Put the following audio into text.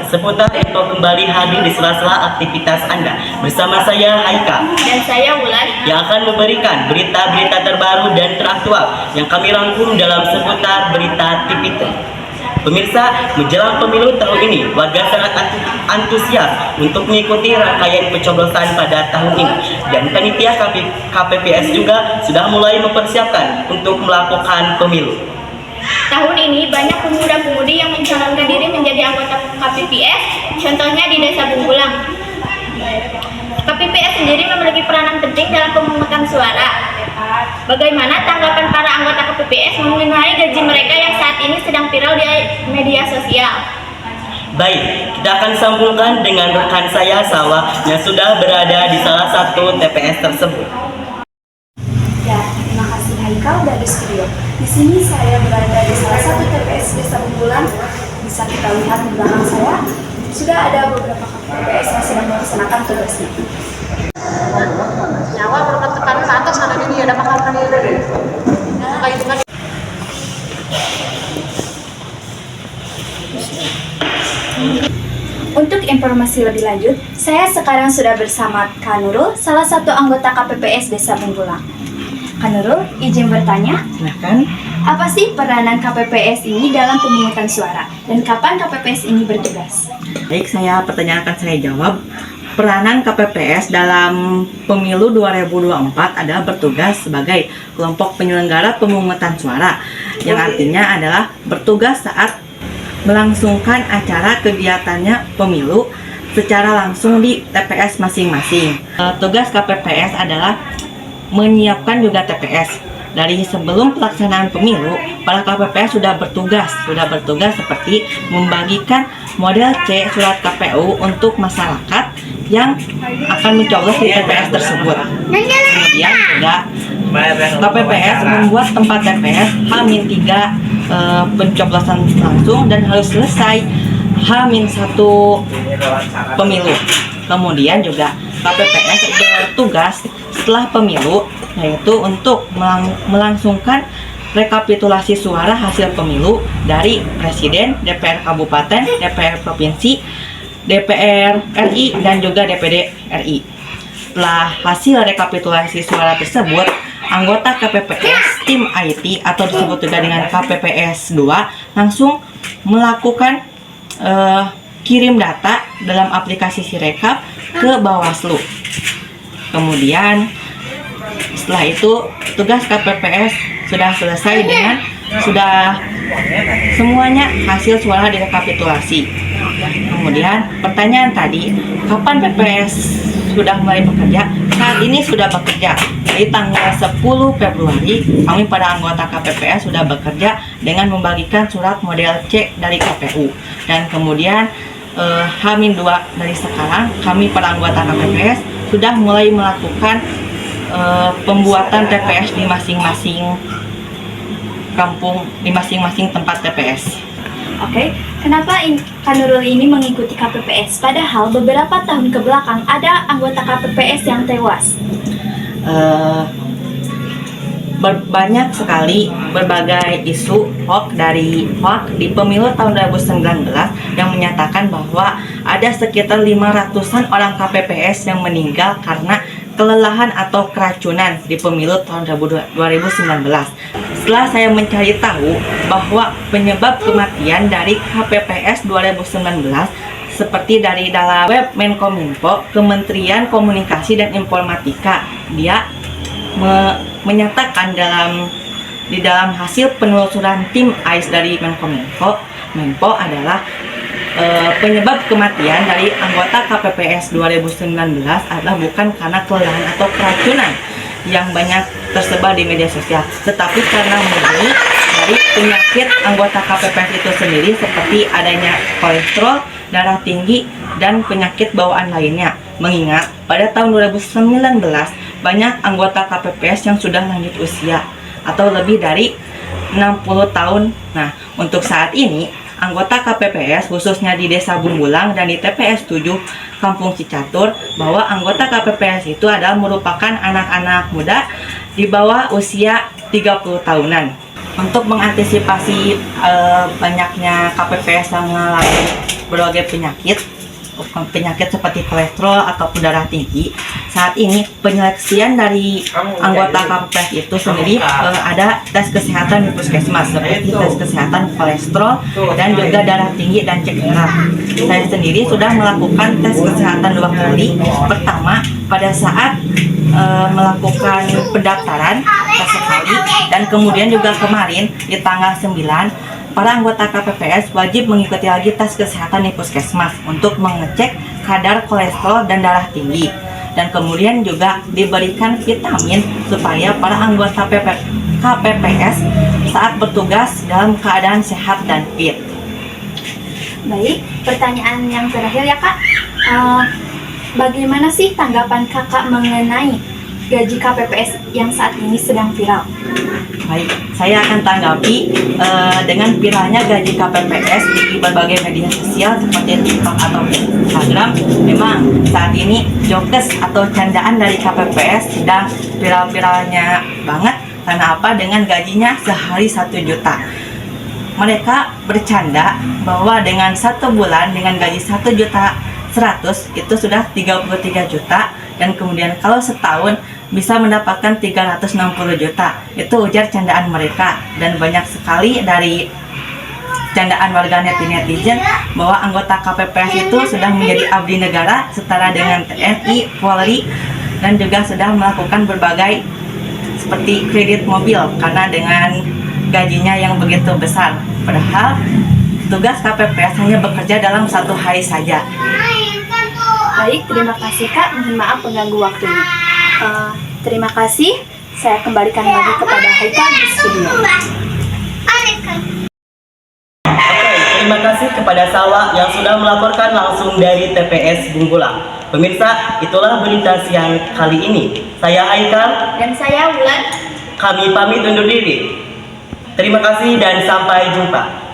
seputar info kembali hadir di sela-sela aktivitas Anda. Bersama saya Haika dan saya Wulan yang akan memberikan berita-berita terbaru dan teraktual yang kami rangkum dalam seputar berita TVT. Pemirsa, menjelang pemilu tahun ini, warga sangat antusias untuk mengikuti rangkaian pencoblosan pada tahun ini. Dan panitia KPPS juga sudah mulai mempersiapkan untuk melakukan pemilu. Tahun ini banyak pemuda-pemudi yang mencalonkan diri menjadi anggota KPPS, contohnya di Desa Bunggulang. KPPS sendiri memiliki peranan penting dalam pemungutan suara. Bagaimana tanggapan para anggota KPPS mengenai gaji mereka yang saat ini sedang viral di media sosial? Baik, kita akan sambungkan dengan rekan saya Salwa yang sudah berada di salah satu TPS tersebut. Ya, terima kasih Haikal dari studio. Di sini saya berada di salah satu TPS Desa Bunggulang. Bisa kita lihat di belakang saya, sudah ada beberapa KPPS yang sedang melaksanakan tugasnya. Nyawa berkat tekanan atas ada ini ada makanan ini. Kayak Untuk informasi lebih lanjut, saya sekarang sudah bersama Kak Nurul, salah satu anggota KPPS Desa Bunggulang. Kak Nurul, izin bertanya, Silahkan. apa sih peranan KPPS ini dalam pemungutan suara dan kapan KPPS ini bertugas? Baik, pertanyaan akan saya jawab. Peranan KPPS dalam pemilu 2024 adalah bertugas sebagai kelompok penyelenggara pemungutan suara, yang artinya adalah bertugas saat melangsungkan acara kegiatannya pemilu secara langsung di TPS masing-masing. Tugas KPPS adalah menyiapkan juga TPS. Dari sebelum pelaksanaan pemilu, para KPPS sudah bertugas seperti membagikan model C surat KPU untuk masyarakat yang akan mencoblos di TPS tersebut. Kemudian juga KPPS membuat tempat TPS H-3 pencoblosan langsung dan harus selesai H-1 pemilu. Kemudian juga KPPS bertugas setelah pemilu, yaitu untuk melangsungkan rekapitulasi suara hasil pemilu dari Presiden, DPR Kabupaten, DPR Provinsi, DPR RI, dan juga DPD RI. Setelah hasil rekapitulasi suara tersebut, anggota KPPS tim IT atau disebut juga dengan KPPS 2 langsung melakukan kirim data dalam aplikasi Sirekap ke Bawaslu. Kemudian setelah itu tugas KPPS sudah selesai dengan sudah semuanya hasil suara direkapitulasi. Kemudian pertanyaan tadi, kapan PPS sudah mulai bekerja? Saat ini sudah bekerja. Dari tanggal 10 Februari kami pada anggota KPPS sudah bekerja dengan membagikan surat model C dari KPU. Dan kemudian H-2 dari sekarang kami para anggota KPPS sudah mulai melakukan pembuatan TPS di masing-masing kampung, di masing-masing tempat TPS. Oke, kenapa Kak Nurul ini mengikuti KPPS? Padahal beberapa tahun ke belakang ada anggota KPPS yang tewas. Banyak sekali berbagai isu hoax di pemilu tahun 2019 yang menyatakan bahwa ada sekitar 500-an orang KPPS yang meninggal karena kelelahan atau keracunan di pemilu tahun 2019. Setelah saya mencari tahu bahwa penyebab kematian dari KPPS 2019 seperti dari dalam web Menkominfo, Kementerian Komunikasi dan Informatika, dia menyatakan di dalam hasil penelusuran tim AIS dari Menko adalah penyebab kematian dari anggota KPPS 2019 adalah bukan karena kelelahan atau keracunan yang banyak tersebar di media sosial, tetapi karena murni dari penyakit anggota KPPS itu sendiri seperti adanya kolesterol, darah tinggi, dan penyakit bawaan lainnya. Mengingat pada tahun 2019 banyak anggota KPPS yang sudah lanjut usia atau lebih dari 60 tahun. Nah, untuk saat ini anggota KPPS khususnya di Desa Bunggulang dan di TPS 7 Kampung Cicatur, bahwa anggota KPPS itu adalah merupakan anak-anak muda di bawah usia 30 tahunan. Untuk mengantisipasi banyaknya KPPS yang mengalami berbagai penyakit seperti kolesterol ataupun darah tinggi, saat ini penyeleksian dari anggota KPPS itu sendiri ada tes kesehatan di puskesmas seperti tes kesehatan kolesterol dan juga darah tinggi dan cek darah. Saya sendiri sudah melakukan tes kesehatan 2 kali. Pertama pada saat melakukan pendaftaran tes sekali, dan kemudian juga kemarin di tanggal 9 para anggota KPPS wajib mengikuti lagi tes kesehatan di puskesmas untuk mengecek kadar kolesterol dan darah tinggi, dan kemudian juga diberikan vitamin supaya para anggota KPPS saat bertugas dalam keadaan sehat dan fit. Baik, pertanyaan yang terakhir ya Kak. Bagaimana sih tanggapan Kakak mengenai gaji KPPS yang saat ini sedang viral? Baik, saya akan tanggapi dengan viralnya gaji KPPS di berbagai media sosial seperti TikTok atau Instagram. Memang saat ini jokes atau candaan dari KPPS sedang viral-viralnya banget. Karena apa? Dengan gajinya sehari 1 juta. Mereka bercanda bahwa dengan 1 bulan dengan gaji 1.100.000 itu sudah 33 juta, dan kemudian kalau setahun bisa mendapatkan 360 juta. Itu ujar candaan mereka, dan banyak sekali dari candaan warganet netizen bahwa anggota KPPS itu sudah menjadi abdi negara setara dengan TNI, Polri, dan juga sudah melakukan berbagai seperti kredit mobil karena dengan gajinya yang begitu besar. Padahal tugas KPPS hanya bekerja dalam 1 hari saja. Baik, terima kasih Kak. Mohon maaf mengganggu waktunya. Terima kasih. Saya kembalikan lagi kepada Haikal di studio. Terima kasih kepada Salwa yang sudah melaporkan langsung dari TPS Bungkulang. Pemirsa, itulah berita siang kali ini. Saya Haikal Dan saya Wulan. Kami pamit undur diri. Terima kasih dan sampai jumpa.